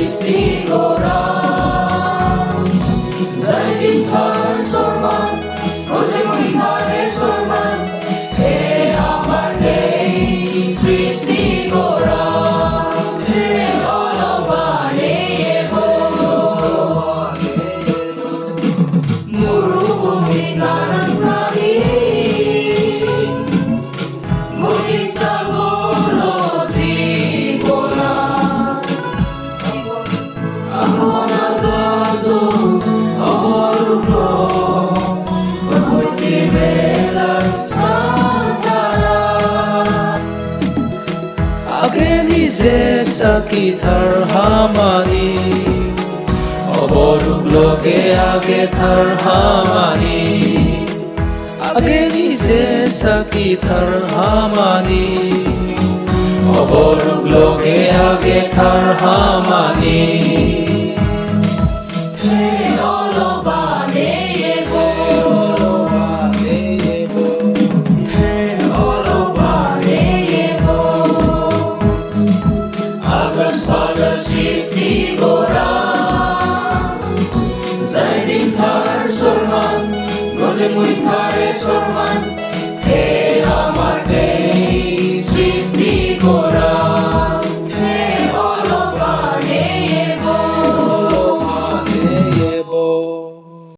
sristigora Zaitin thar sorman Roze mui thare sorman He amar nei sristigora He olobane ebo Murubumi nanan prahi Moista golo tribola Ahona tazo ahoruklo Pakuti bela santara Ageni zesa kitar hamani Ahoruklo ke age thar hamani Ageni zesa kitar hamani Ahoruklo ke age thar hamani Te olobane ebo Te olobane ebo Agas pagas sristigora Zaitin thar sorman Goze mui thare sorman Te amar de